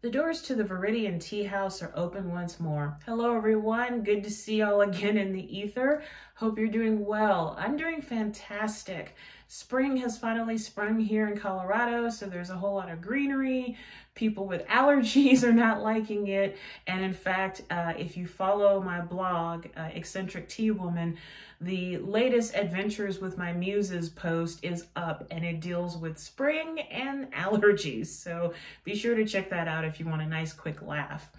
The doors to the Viridian Tea House are open once more. Hello everyone, good to see y'all again in the ether. Hope you're doing well. I'm doing fantastic. Spring has finally sprung here in Colorado, so there's a whole lot of greenery. People with allergies are not liking it. And in fact, if you follow my blog, Eccentric Tea Woman, the latest Adventures with My Muses post is up and it deals with spring and allergies. So be sure to check that out if you want a nice quick laugh.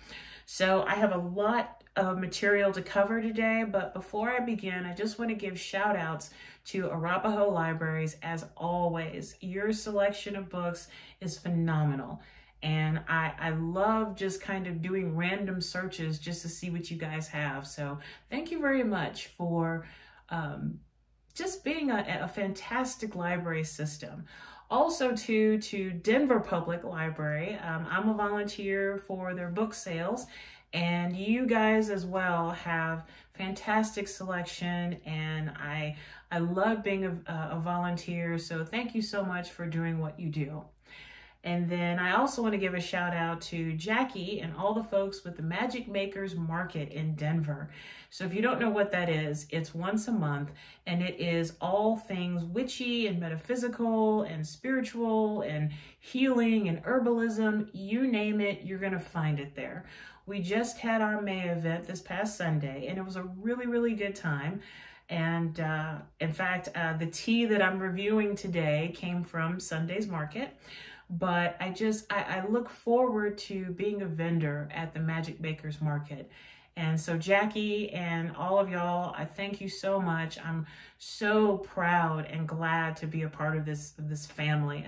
So I have a lot of material to cover today, but before I begin, I just want to give shout outs to Arapahoe Libraries. As always, your selection of books is phenomenal. And I love just kind of doing random searches just to see what you guys have. So thank you very much for just being a fantastic library system. Also to Denver Public Library. I'm a volunteer for their book sales, and you guys as well have fantastic selection, and I love being a volunteer, so thank you so much for doing what you do. And then I also want to give a shout out to Jackie and all the folks with the Magic Makers Market in Denver. So if you don't know what that is, it's once a month, and it is all things witchy and metaphysical and spiritual and healing and herbalism. You name it, you're going to find it there. We just had our May event this past Sunday, and it was a really, really good time. And in fact, the tea that I'm reviewing today came from Sunday's market. But I look forward to being a vendor at the Magic Makers Market. And so Jackie and all of y'all, I thank you so much. I'm so proud and glad to be a part of this family.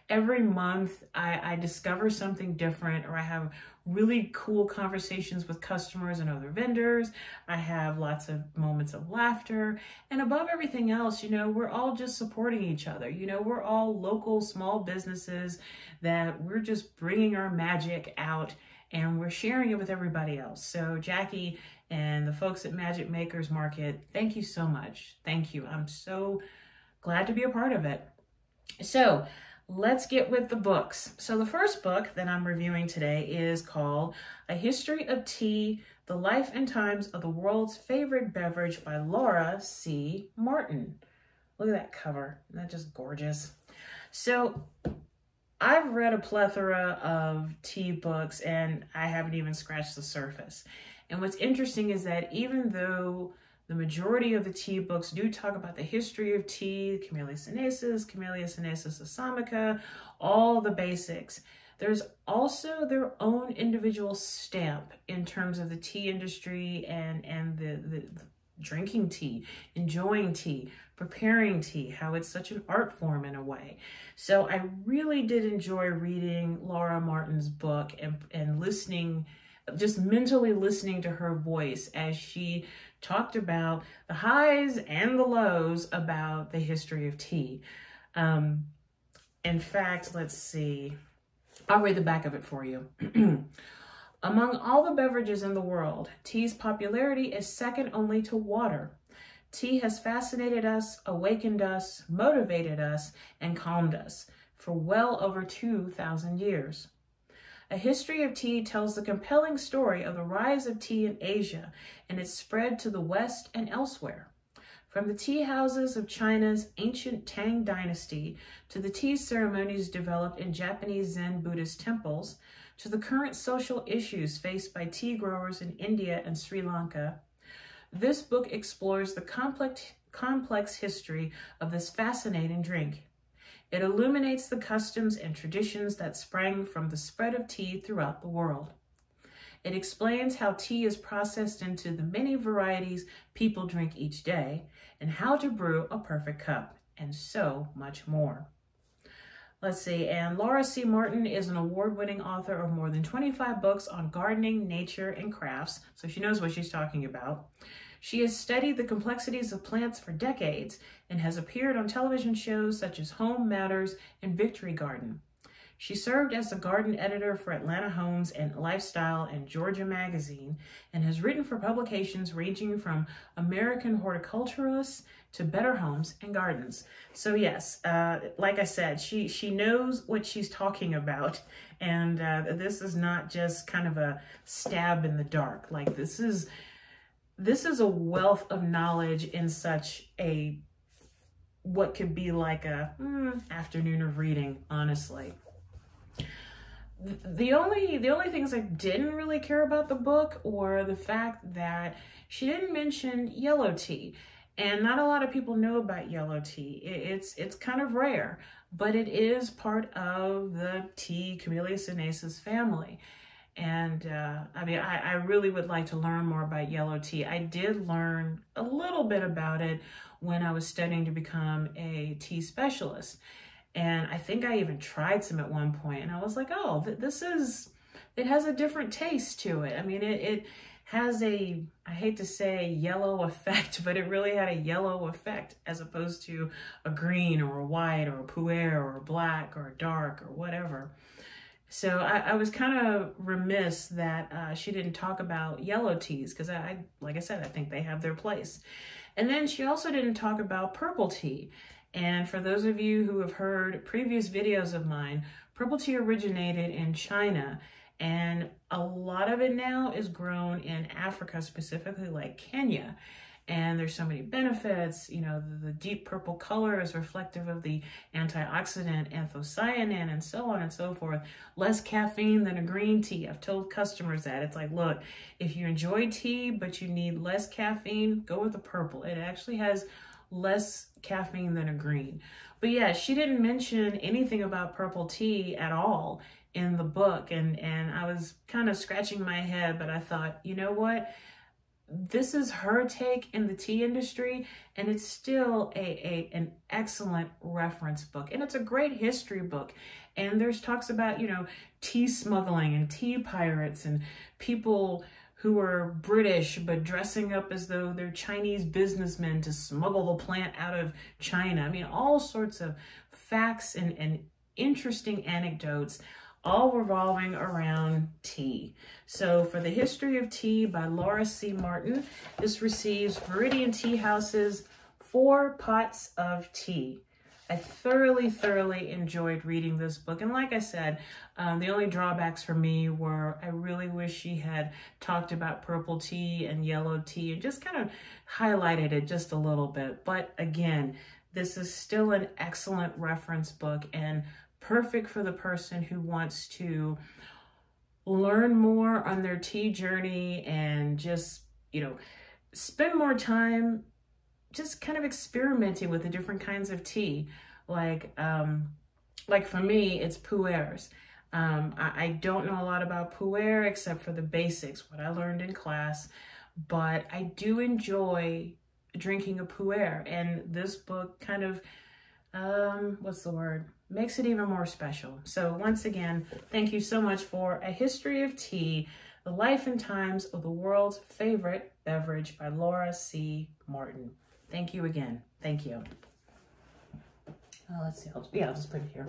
Every month I discover something different, or I have really cool conversations with customers and other vendors. I have lots of moments of laughter, and above everything else, you know, we're all just supporting each other. You know, we're all local small businesses that we're just bringing our magic out and we're sharing it with everybody else. So Jackie and the folks at Magic Makers Market, thank you so much. Thank you. I'm so glad to be a part of it. So let's get with the books. So the first book that I'm reviewing today is called A History of Tea, The Life and Times of the World's Favorite Beverage by Laura C. Martin. Look at that cover. Isn't that just gorgeous? So I've read a plethora of tea books and I haven't even scratched the surface. And what's interesting is that even though the majority of the tea books do talk about the history of tea, Camellia sinensis, assamica, all the basics, there's also their own individual stamp in terms of the tea industry and the drinking tea, enjoying tea, preparing tea, how it's such an art form in a way. So I really did enjoy reading Laura Martin's book and listening, just mentally listening to her voice as she talked about the highs and the lows about the history of tea. In fact, let's see, I'll read the back of it for you. Among all the beverages in the world, tea's popularity is second only to water. Tea has fascinated us, awakened us, motivated us, and calmed us for well over 2,000 years. A History of Tea tells the compelling story of the rise of tea in Asia and its spread to the West and elsewhere. From the tea houses of China's ancient Tang dynasty to the tea ceremonies developed in Japanese Zen Buddhist temples, to the current social issues faced by tea growers in India and Sri Lanka, this book explores the complex history of this fascinating drink. It illuminates the customs and traditions that sprang from the spread of tea throughout the world. It explains how tea is processed into the many varieties people drink each day, and how to brew a perfect cup, and so much more. Let's see, and Laura C. Martin is an award-winning author of more than 25 books on gardening, nature, and crafts, so she knows what she's talking about. She has studied the complexities of plants for decades and has appeared on television shows such as Home Matters and Victory Garden. She served as the garden editor for Atlanta Homes and Lifestyle and Georgia Magazine, and has written for publications ranging from American Horticulturalists to Better Homes and Gardens. So yes, like I said, she knows what she's talking about, and this is not just kind of a stab in the dark. Like this is a wealth of knowledge in such a, what could be like a afternoon of reading, honestly. The only things I didn't really care about the book were the fact that she didn't mention yellow tea. And not a lot of people know about yellow tea. It's kind of rare, but it is part of the tea Camellia sinensis family. And I mean, I really would like to learn more about yellow tea. I did learn a little bit about it when I was studying to become a tea specialist. And I think I even tried some at one point, and I was like, oh, it has a different taste to it. I mean, it has a, I hate to say yellow effect, but it really had a yellow effect as opposed to a green or a white or a pu'er or a black or a dark or whatever. So I was kind of remiss that she didn't talk about yellow teas because like I said, I think they have their place. And then she also didn't talk about purple tea. And for those of you who have heard previous videos of mine, purple tea originated in China, and a lot of it now is grown in Africa, specifically like Kenya. And there's so many benefits. You know, the deep purple color is reflective of the antioxidant anthocyanin and so on and so forth. Less caffeine than a green tea. I've told customers that. It's like, look, if you enjoy tea, but you need less caffeine, go with the purple. It actually has less caffeine than a green. But yeah, she didn't mention anything about purple tea at all in the book. And I was kind of scratching my head, but I thought, you know what? This is her take in the tea industry, and it's still an excellent reference book, and it's a great history book. And there's talks about, you know, tea smuggling and tea pirates and people who are British but dressing up as though they're Chinese businessmen to smuggle the plant out of China. I mean, all sorts of facts and interesting anecdotes, all revolving around tea. So for the History of Tea by Laura C. Martin, this receives Viridian Tea House's 4 Pots of Tea. I thoroughly enjoyed reading this book. And like I said, the only drawbacks for me were I really wish she had talked about purple tea and yellow tea and just kind of highlighted it just a little bit. But again, this is still an excellent reference book and perfect for the person who wants to learn more on their tea journey and just, you know, spend more time just kind of experimenting with the different kinds of tea. Like for me, it's pu'ers. I don't know a lot about pu'er except for the basics, what I learned in class, but I do enjoy drinking a pu'er, and this book kind of, what's the word? Makes it even more special. So once again, thank you so much for A History of Tea, The Life and Times of the World's Favorite Beverage by Laura C. Martin. Thank you again. Thank you. Let's see. I'll just put it here.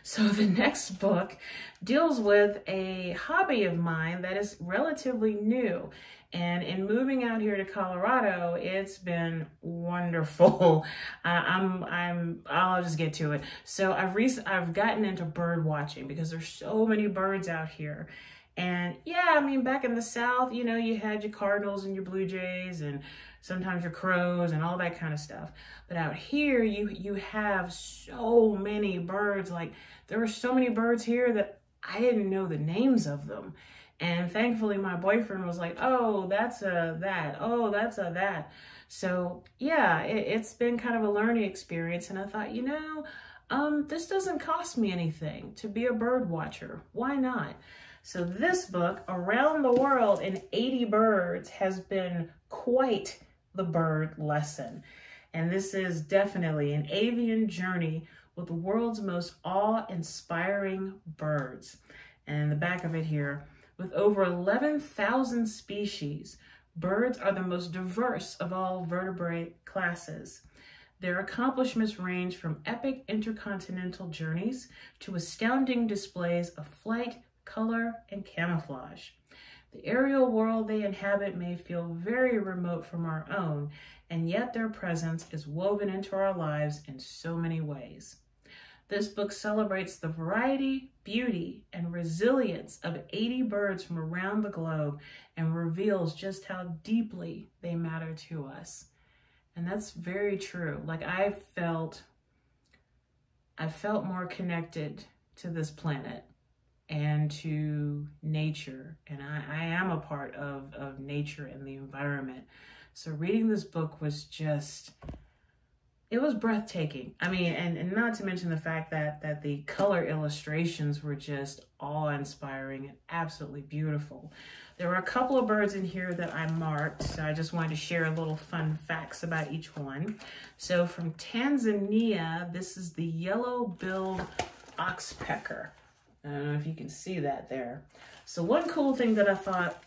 So the next book deals with a hobby of mine that is relatively new. And in moving out here to Colorado, it's been wonderful. I'll just get to it. So I've gotten into bird watching because there's so many birds out here. And yeah, I mean, back in the South, you know, you had your cardinals and your blue jays and sometimes your crows and all that kind of stuff. But out here, you have so many birds. Like, there are so many birds here that I didn't know the names of them. And thankfully, my boyfriend was like, oh, that's a that. Oh, that's a that. So yeah, it's been kind of a learning experience. And I thought, you know, this doesn't cost me anything to be a bird watcher. Why not? So this book, Around the World in 80 Birds, has been quite the bird lesson. And this is definitely an avian journey with the world's most awe-inspiring birds. And the back of it here, with over 11,000 species, birds are the most diverse of all vertebrate classes. Their accomplishments range from epic intercontinental journeys to astounding displays of flight, color, and camouflage. The aerial world they inhabit may feel very remote from our own, and yet their presence is woven into our lives in so many ways. This book celebrates the variety, beauty, and resilience of 80 birds from around the globe and reveals just how deeply they matter to us. And that's very true. Like I felt more connected to this planet and to nature. And I am a part of nature and the environment. So reading this book was just, it was breathtaking. I mean, and not to mention the fact that the color illustrations were just awe-inspiring and absolutely beautiful. There were a couple of birds in here that I marked, so I just wanted to share a little fun facts about each one. So from Tanzania, this is the yellow-billed oxpecker. I don't know if you can see that there. So one cool thing that I thought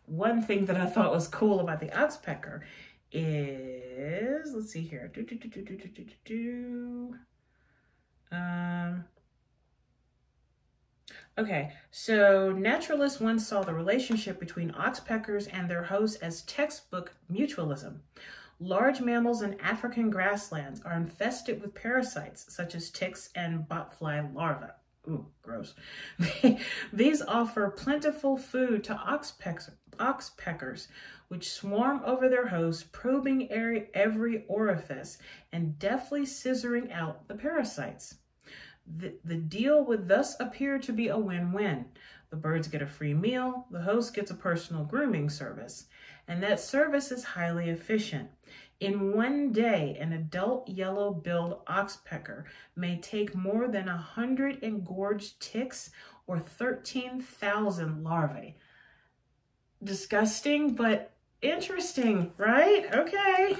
one thing that I thought was cool about the oxpecker is, let's see here. Okay, so naturalists once saw the relationship between oxpeckers and their hosts as textbook mutualism. Large mammals in African grasslands are infested with parasites such as ticks and botfly larvae. Ooh, gross. These offer plentiful food to oxpeckers, which swarm over their hosts, probing every orifice and deftly scissoring out the parasites. The deal would thus appear to be a win-win. The birds get a free meal, the host gets a personal grooming service, and that service is highly efficient. In one day, an adult yellow-billed oxpecker may take more than 100 engorged ticks or 13,000 larvae. Disgusting, but interesting, right? Okay.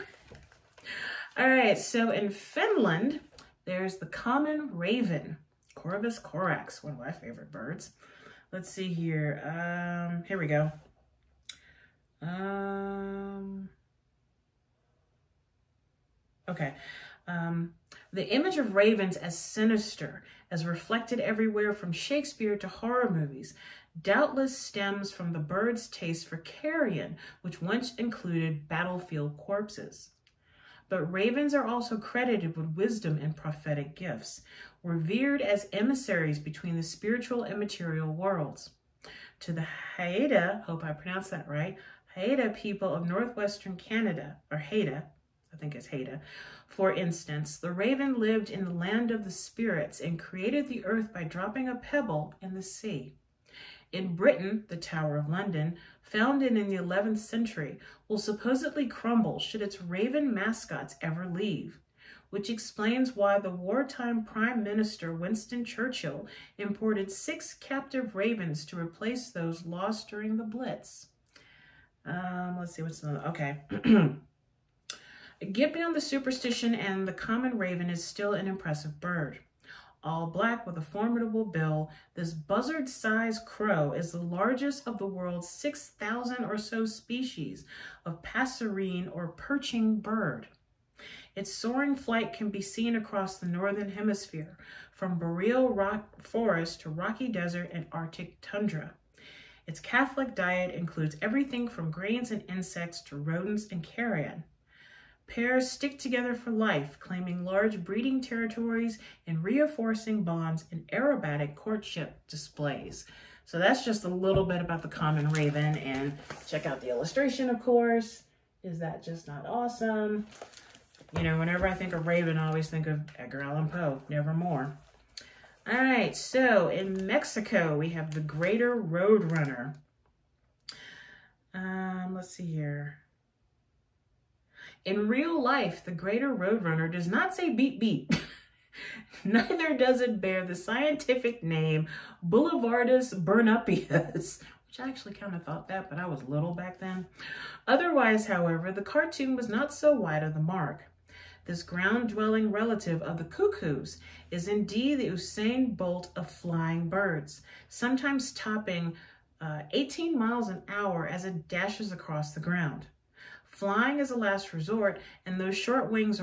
All right, so in Finland, there's the common raven, Corvus corax, one of my favorite birds. Let's see here. Here we go. Okay. The image of ravens as sinister, as reflected everywhere from Shakespeare to horror movies, doubtless stems from the bird's taste for carrion, which once included battlefield corpses. But ravens are also credited with wisdom and prophetic gifts, revered as emissaries between the spiritual and material worlds. To the Haida, hope I pronounced that right, Haida people of northwestern Canada, or Haida, I think it's Haida, for instance, the raven lived in the land of the spirits and created the earth by dropping a pebble in the sea. In Britain, the Tower of London, founded in the 11th century, will supposedly crumble should its raven mascots ever leave, which explains why the wartime Prime Minister Winston Churchill imported 6 captive ravens to replace those lost during the Blitz. Let's see what's the, okay. Get beyond the superstition, and the common raven is still an impressive bird. All black with a formidable bill, this buzzard-sized crow is the largest of the world's 6,000 or so species of passerine or perching bird. Its soaring flight can be seen across the northern hemisphere, from boreal rock forest to rocky desert and Arctic tundra. Its Catholic diet includes everything from grains and insects to rodents and carrion. Pairs stick together for life, claiming large breeding territories and reinforcing bonds in aerobatic courtship displays. So that's just a little bit about the common raven, and check out the illustration, of course. Is that just not awesome? You know, whenever I think of raven, I always think of Edgar Allan Poe, nevermore. All right, so in Mexico, we have the greater roadrunner. Let's see here. In real life, the greater roadrunner does not say beep beep. Neither does it bear the scientific name Boulevardus burnupius, which I actually kind of thought that, but I was little back then. Otherwise, however, the cartoon was not so wide of the mark. This ground-dwelling relative of the cuckoos is indeed the Usain Bolt of flying birds, sometimes topping 18 miles an hour as it dashes across the ground. Flying is a last resort, and those short wings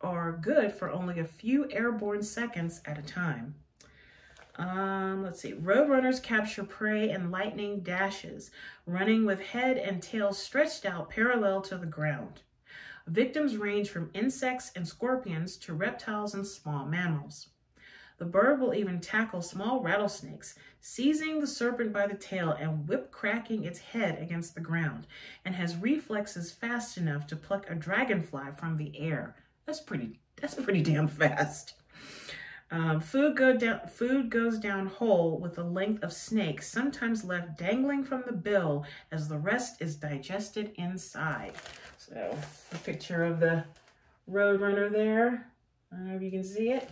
are good for only a few airborne seconds at a time. Let's see. Roadrunners capture prey in lightning dashes, running with head and tail stretched out parallel to the ground. Victims range from insects and scorpions to reptiles and small mammals. The bird will even tackle small rattlesnakes, seizing the serpent by the tail and cracking its head against the ground, and has reflexes fast enough to pluck a dragonfly from the air. That's pretty damn fast. Food goes down whole with a length of snake, sometimes left dangling from the bill as the rest is digested inside. So a picture of the roadrunner there. I don't know if you can see it.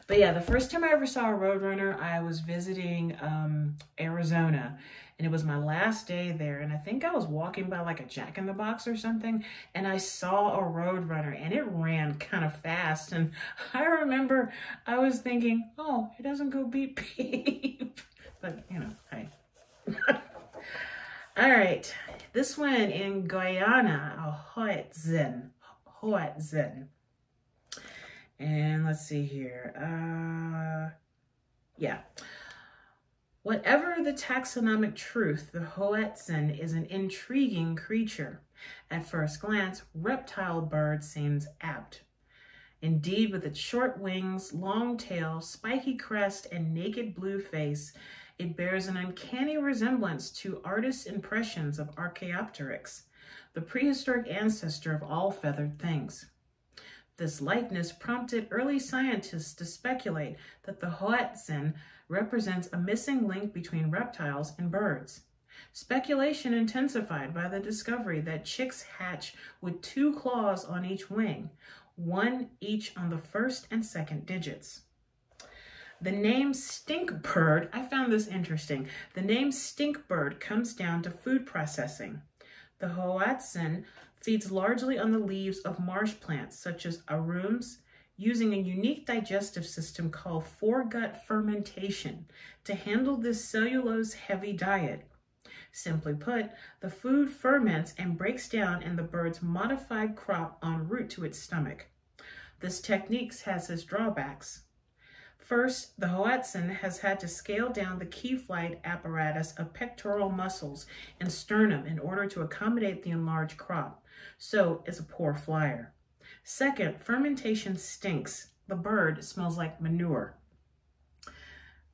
But yeah, the first time I ever saw a roadrunner, I was visiting Arizona, and it was my last day there. And I think I was walking by like a Jack in the Box or something, and I saw a roadrunner, and it ran kind of fast. And I remember I was thinking, oh, it doesn't go beep beep. But you know, hey. All right, this one in Guyana, a Hoatzin. And let's see here. Yeah. Whatever the taxonomic truth, the Hoatzin is an intriguing creature. At first glance, reptile bird seems apt. Indeed, with its short wings, long tail, spiky crest, and naked blue face, it bears an uncanny resemblance to artists' impressions of Archaeopteryx, the prehistoric ancestor of all feathered things. This likeness prompted early scientists to speculate that the Hoatzin represents a missing link between reptiles and birds. Speculation intensified by the discovery that chicks hatch with 2 claws on each wing, one each on the first and second digits. The name stink bird, I found this interesting. The name stink bird comes down to food processing. The Hoatzin feeds largely on the leaves of marsh plants such as arums, using a unique digestive system called foregut fermentation to handle this cellulose-heavy diet. Simply put, the food ferments and breaks down in the bird's modified crop en route to its stomach. This technique has its drawbacks. First, the Hoatzin has had to scale down the key flight apparatus of pectoral muscles and sternum in order to accommodate the enlarged crop, so it's a poor flyer. Second, fermentation stinks. The bird smells like manure.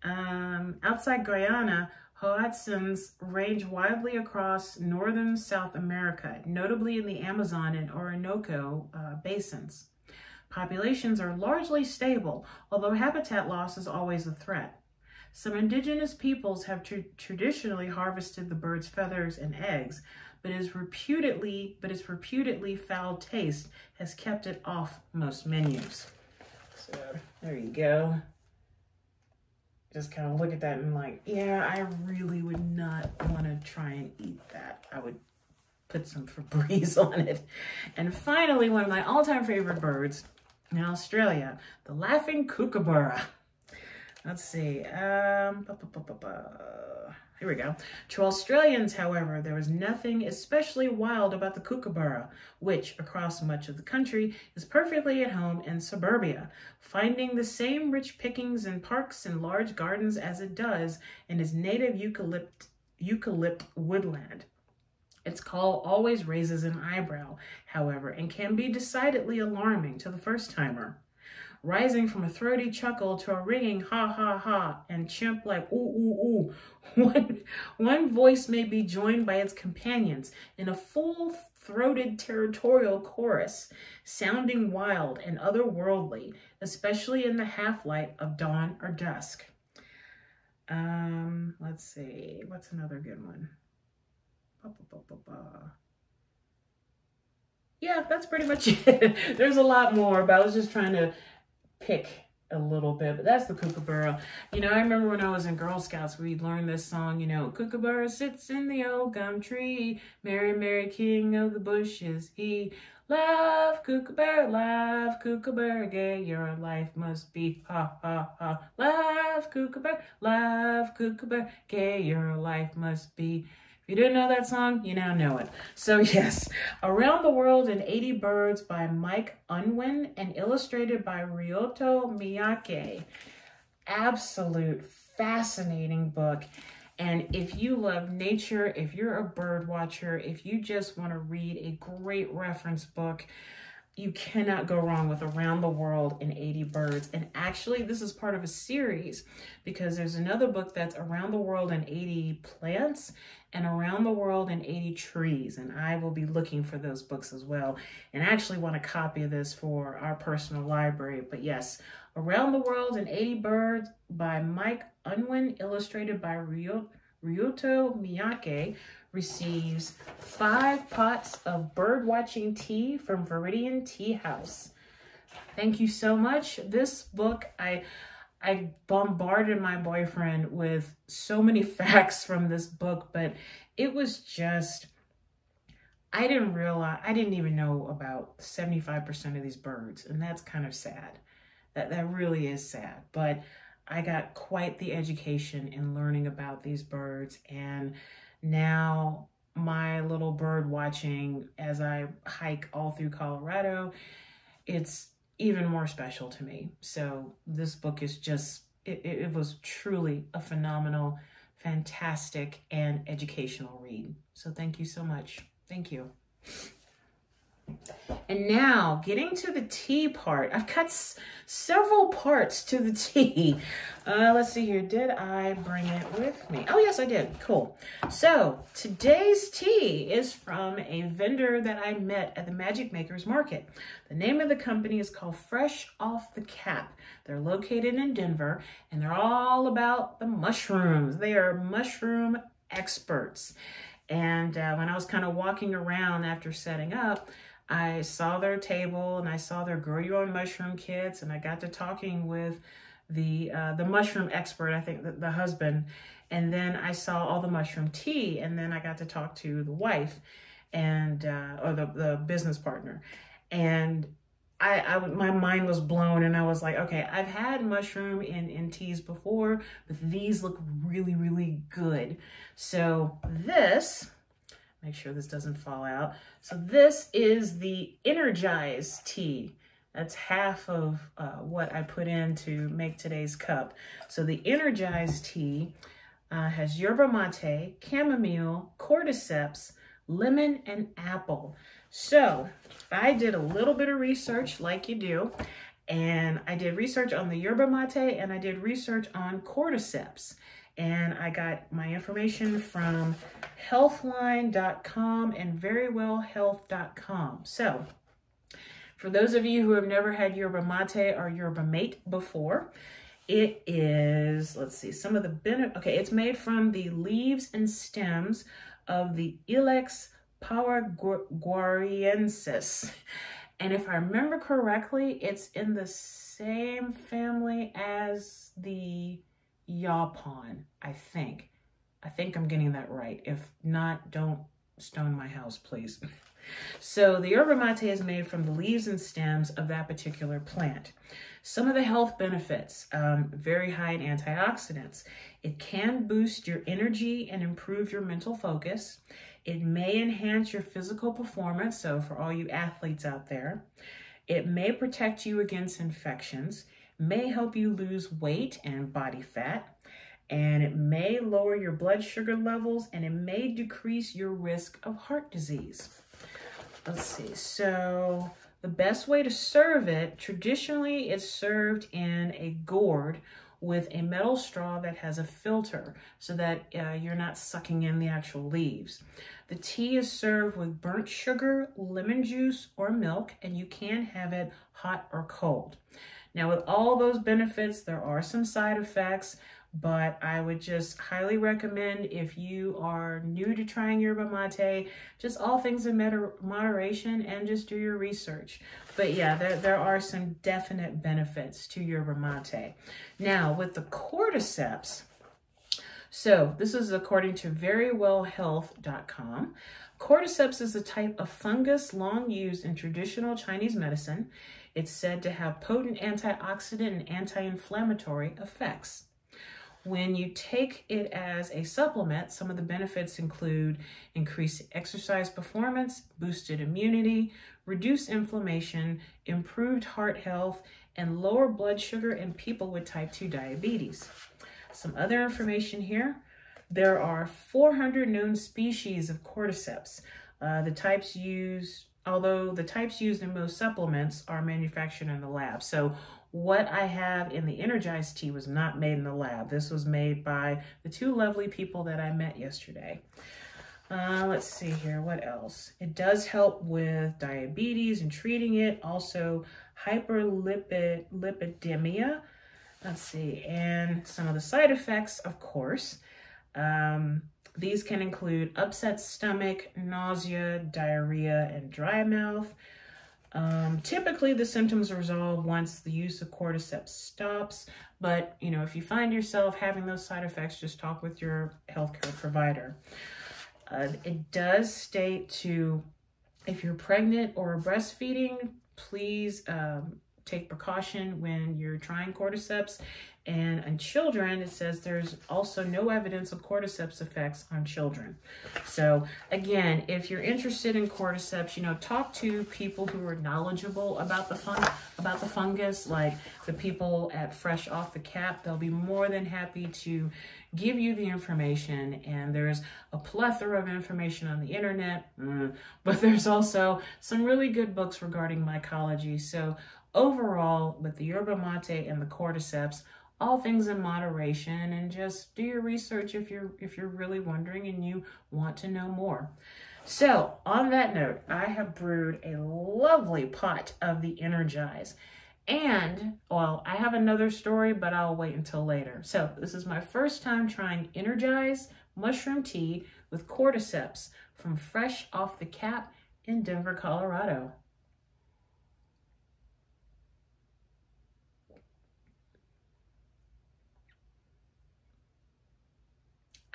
Outside Guyana, Hoatzins range widely across northern South America, notably in the Amazon and Orinoco basins. Populations are largely stable, although habitat loss is always a threat. Some indigenous peoples have traditionally harvested the bird's feathers and eggs, but its reputedly foul taste has kept it off most menus. So there you go. Just kind of look at that and like, yeah, I really would not want to try and eat that. I would put some Febreze on it. And finally, one of my all-time favorite birds in Australia, the laughing kookaburra. Let's see. Here we go. To Australians, however, there is nothing especially wild about the kookaburra, which, across much of the country, is perfectly at home in suburbia, finding the same rich pickings in parks and large gardens as it does in its native eucalypt woodland. Its call always raises an eyebrow, however, and can be decidedly alarming to the first-timer. Rising from a throaty chuckle to a ringing ha ha ha and chimp like ooh ooh ooh, one voice may be joined by its companions in a full-throated territorial chorus, sounding wild and otherworldly, especially in the half-light of dawn or dusk. Let's see, what's another good one? Yeah, that's pretty much it. There's a lot more, but I was just trying to pick a little bit, but that's the kookaburra. You know, I remember when I was in Girl Scouts, we learned this song, you know, kookaburra sits in the old gum tree, Mary, Mary, king of the bushes, he. Love kookaburra, gay your life must be, ha, ha, ha. Love kookaburra, gay your life must be. If you didn't know that song, you now know it. So yes, Around the World in 80 Birds by Mike Unwin and illustrated by Ryoto Miyake. Absolute fascinating book. And if you love nature, if you're a bird watcher, if you just want to read a great reference book, you cannot go wrong with Around the World in 80 Birds. And actually, this is part of a series because there's another book that's Around the World in 80 Plants and Around the World in 80 Trees. And I will be looking for those books as well. And I actually want a copy of this for our personal library. But yes, Around the World in 80 Birds by Mike Unwin, illustrated by Ryoto Miyake, receives 5 pots of bird watching tea from Viridian Tea House. Thank you so much. This book, I bombarded my boyfriend with so many facts from this book, but it was just, I didn't even know about 75% of these birds, and that's kind of sad. That really is sad, but I got quite the education in learning about these birds, and now my little bird watching as I hike all through Colorado, it's even more special to me. So this book is just, it was truly a phenomenal, fantastic, and educational read. So thank you so much. Thank you. And now, getting to the tea part. I've got several parts to the tea. Let's see here. Did I bring it with me? Oh, yes, I did. Cool. So, today's tea is from a vendor that I met at the Magic Makers Market. The name of the company is called Fresh Off the Cap. They're located in Denver, and they're all about the mushrooms. They are mushroom experts. And when I was kind of walking around after setting up, I saw their table and I saw their grow your own mushroom kits, and I got to talking with the mushroom expert, I think the husband, and then I saw all the mushroom tea, and then I got to talk to the wife and or the business partner, and my mind was blown, and I was like, okay, I've had mushroom in teas before, but these look really, really good. So this, make sure this doesn't fall out. So this is the Energize tea. That's half of what I put in to make today's cup. So the Energize tea has yerba mate, chamomile, cordyceps, lemon, and apple. So I did a little bit of research like you do, and I did research on the yerba mate and I did research on cordyceps. And I got my information from healthline.com and verywellhealth.com. So for those of you who have never had yerba mate or yerba mate before, it is, let's see, some of the benefits. Okay, it's made from the leaves and stems of the Ilex paraguariensis. And if I remember correctly, it's in the same family as the yaupon, I think. I think I'm getting that right. If not, don't stone my house, please. So the yerba mate is made from the leaves and stems of that particular plant. Some of the health benefits, very high in antioxidants. It can boost your energy and improve your mental focus. It may enhance your physical performance, so for all you athletes out there. It may protect you against infections, may help you lose weight and body fat, and it may lower your blood sugar levels, and it may decrease your risk of heart disease. Let's see, so the best way to serve it, traditionally it's served in a gourd with a metal straw that has a filter so that you're not sucking in the actual leaves. The tea is served with burnt sugar, lemon juice, or milk, and you can have it hot or cold. Now, with all those benefits, there are some side effects, but I would just highly recommend, if you are new to trying yerba mate, just all things in moderation and just do your research. But yeah, there are some definite benefits to yerba mate. Now, with the cordyceps, so this is according to verywellhealth.com. Cordyceps is a type of fungus long used in traditional Chinese medicine. It's said to have potent antioxidant and anti-inflammatory effects. When you take it as a supplement, some of the benefits include increased exercise performance, boosted immunity, reduced inflammation, improved heart health, and lower blood sugar in people with type 2 diabetes. Some other information here. There are 400 known species of cordyceps. Although the types used in most supplements are manufactured in the lab. So what I have in the Energize tea was not made in the lab. This was made by the two lovely people that I met yesterday. Let's see here, what else? It does help with diabetes and treating it. Also hyperlipidemia. Let's see, and some of the side effects, of course. These can include upset stomach, nausea, diarrhea, and dry mouth. Typically, the symptoms resolve once the use of cordyceps stops. But, you know, if you find yourself having those side effects, just talk with your healthcare provider. It does state if you're pregnant or breastfeeding, please take precaution when you're trying cordyceps. And in children, it says there's also no evidence of cordyceps effects on children. So again, if you're interested in cordyceps, you know, talk to people who are knowledgeable about the fungus, like the people at Fresh Off the Cap. They'll be more than happy to give you the information. And there's a plethora of information on the internet, but there's also some really good books regarding mycology. So overall, with the yerba mate and the cordyceps, all things in moderation, and just do your research if you're really wondering and you want to know more. So on that note, I have brewed a lovely pot of the Energize. And, well, I have another story, but I'll wait until later. So this is my first time trying Energize Mushroom Tea with cordyceps from Fresh Off the Cap in Denver, Colorado.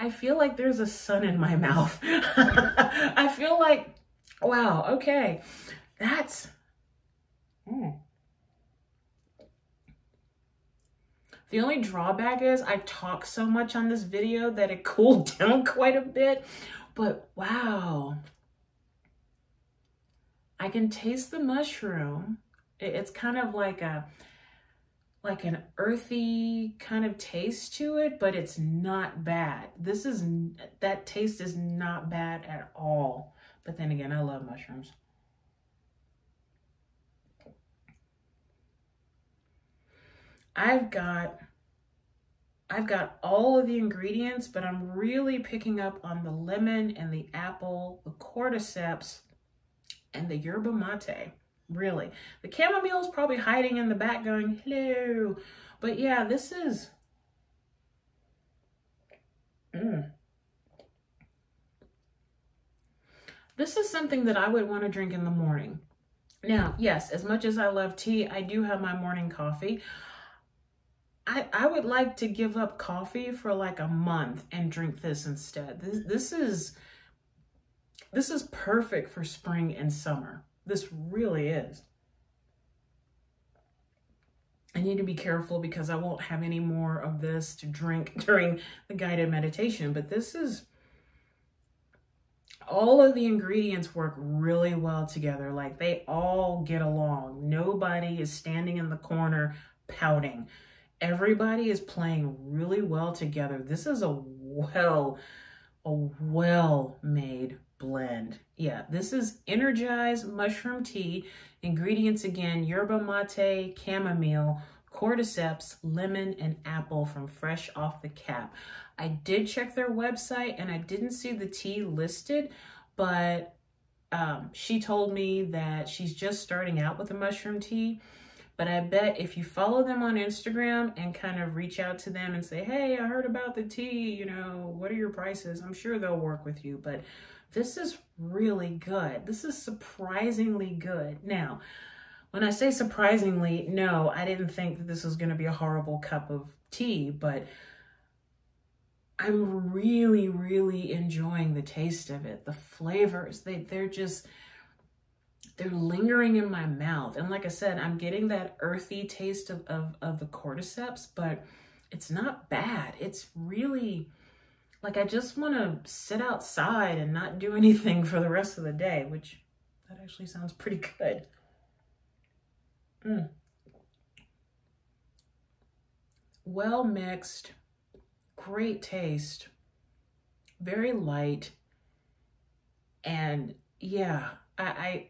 I feel like there's a sun in my mouth. I feel like, wow, okay. That's, The only drawback is I talk so much on this video that it cooled down quite a bit, but wow. I can taste the mushroom. It's kind of like an earthy kind of taste to it, but it's not bad. That taste is not bad at all. But then again, I love mushrooms. I've got all of the ingredients, but I'm really picking up on the lemon and the apple, the cordyceps, and the yerba mate. Really. The chamomile is probably hiding in the back going, hello. But yeah, this is... This is something that I would want to drink in the morning. Now, yes, as much as I love tea, I do have my morning coffee. I would like to give up coffee for like a month and drink this instead. This is perfect for spring and summer. This really is. I need to be careful because I won't have any more of this to drink during the guided meditation, but this is, all of the ingredients work really well together. Like they all get along. Nobody is standing in the corner pouting. Everybody is playing really well together. This is a well-made blend. Yeah, this is Energize Mushroom Tea. Ingredients again, yerba mate, chamomile, cordyceps, lemon, and apple from Fresh Off the Cap. I did check their website and I didn't see the tea listed, but she told me that she's just starting out with the mushroom tea. But I bet if you follow them on Instagram and kind of reach out to them and say, hey, I heard about the tea, you know, what are your prices? I'm sure they'll work with you. But this is really good. This is surprisingly good. Now, when I say surprisingly, no, I didn't think that this was going to be a horrible cup of tea, but I'm really, really enjoying the taste of it. The flavors, they're lingering in my mouth. And like I said, I'm getting that earthy taste of the cordyceps, but it's not bad. It's really like I just want to sit outside and not do anything for the rest of the day, which that actually sounds pretty good. Well mixed, great taste, very light, and yeah, I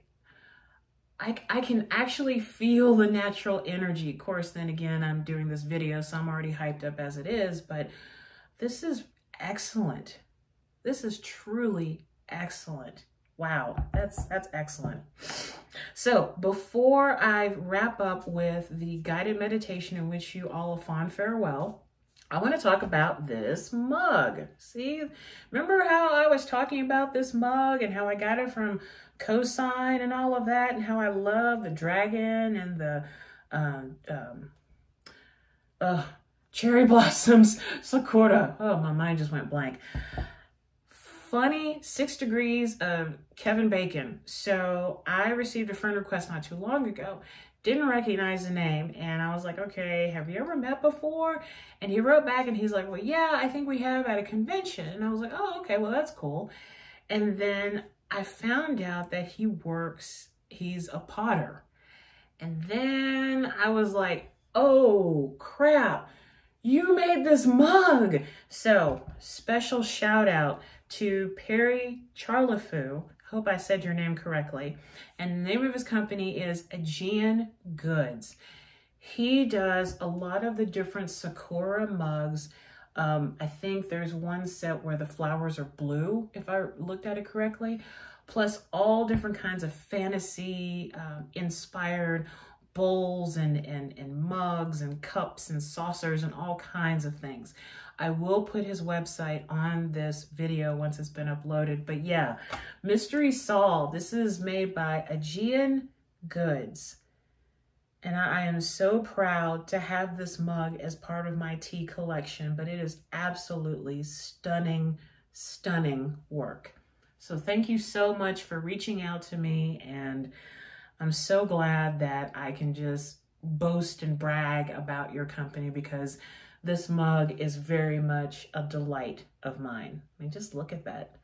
can actually feel the natural energy. Of course, then again, I'm doing this video, so I'm already hyped up as it is, but this is excellent. This is truly excellent. Wow, that's excellent. So before I wrap up with the guided meditation in which you all a fond farewell, I want to talk about this mug. See, remember how I was talking about this mug and how I got it from Cosign and all of that, and how I love the dragon and the cherry blossoms, Sakura. Oh, my mind just went blank. Funny 6 degrees of Kevin Bacon. So I received a friend request not too long ago. Didn't recognize the name. And I was like, okay, have you ever met before? And he wrote back and he's like, well, yeah, I think we have at a convention. And I was like, oh, okay, well, that's cool. And then I found out that he's a potter. And then I was like, oh, crap. You made this mug. So special shout out to Perry Charlefou. Hope I said your name correctly. And the name of his company is Aegean Goods. He does a lot of the different Sakura mugs. I think there's one set where the flowers are blue, if I looked at it correctly, plus all different kinds of fantasy inspired bowls and mugs and cups and saucers and all kinds of things. I will put his website on this video once it's been uploaded. But yeah, Mystery Sol, this is made by Aegean Goods. And I am so proud to have this mug as part of my tea collection, but it is absolutely stunning, stunning work. So thank you so much for reaching out to me, and I'm so glad that I can just boast and brag about your company, because this mug is very much a delight of mine. I mean, just look at that.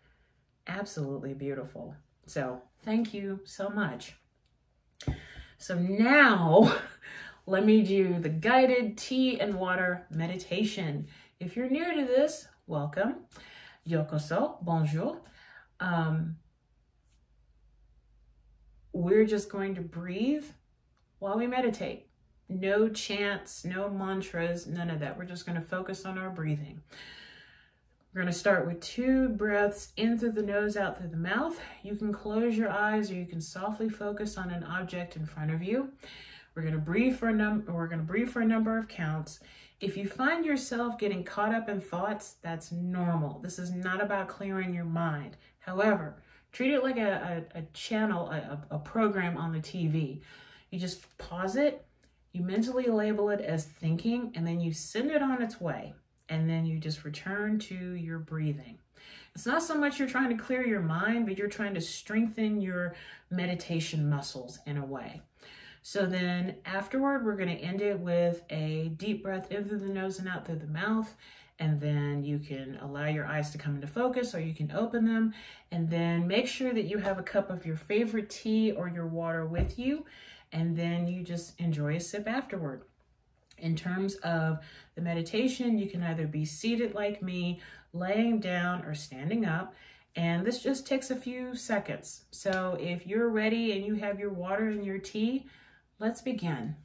Absolutely beautiful. So thank you so much. So now let me do the guided tea and water meditation. If you're new to this, welcome. Yokoso, bonjour. We're just going to breathe while we meditate. No chants, no mantras, none of that. We're just going to focus on our breathing. We're going to start with 2 breaths in through the nose, out through the mouth. You can close your eyes, or you can softly focus on an object in front of you. We're going to breathe for a number of counts. If you find yourself getting caught up in thoughts, that's normal. This is not about clearing your mind. However, treat it like a channel, a program on the TV. You just pause it, you mentally label it as thinking, and then you send it on its way. And then you just return to your breathing. It's not so much you're trying to clear your mind, but you're trying to strengthen your meditation muscles in a way. So then afterward, we're going to end it with a deep breath in through the nose and out through the mouth. And then you can allow your eyes to come into focus, or you can open them. And then make sure that you have a cup of your favorite tea or your water with you. And then you just enjoy a sip afterward. In terms of the meditation, you can either be seated like me, laying down, or standing up. And this just takes a few seconds. So if you're ready and you have your water and your tea, let's begin.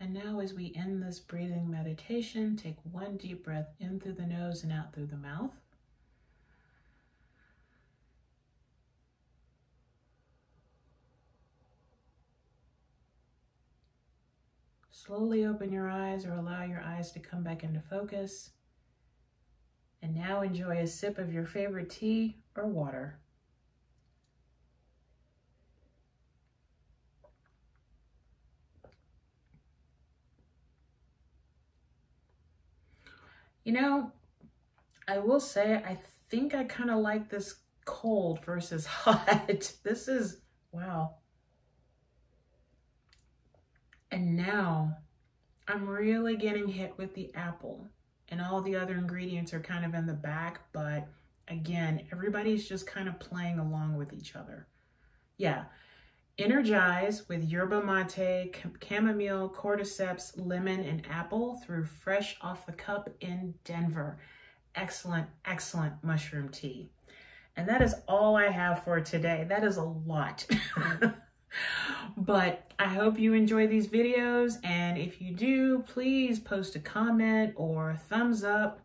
And now as we end this breathing meditation, take one deep breath in through the nose and out through the mouth. Slowly open your eyes or allow your eyes to come back into focus. And now enjoy a sip of your favorite tea or water. You know, I will say, I think I kind of like this cold versus hot. This is, wow. And now I'm really getting hit with the apple, and all the other ingredients are kind of in the back, but again, everybody's just kind of playing along with each other. Yeah. Energize with yerba mate, chamomile, cordyceps, lemon, and apple through Fresh Off the Cup in Denver. Excellent, excellent mushroom tea. And that is all I have for today. That is a lot. But I hope you enjoy these videos. And if you do, please post a comment or a thumbs up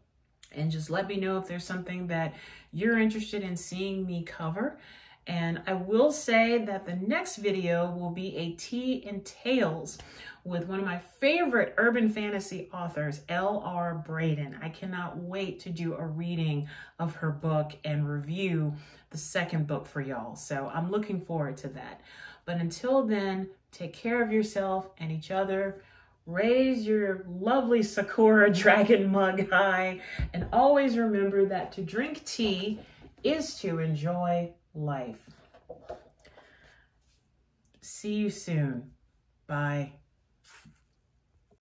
and just let me know if there's something that you're interested in seeing me cover. And I will say that the next video will be a tea and tales with one of my favorite urban fantasy authors, L.R. Braden. I cannot wait to do a reading of her book and review the second book for y'all. So I'm looking forward to that. But until then, take care of yourself and each other. Raise your lovely Sakura dragon mug high. And always remember that to drink tea is to enjoy life. See you soon. Bye.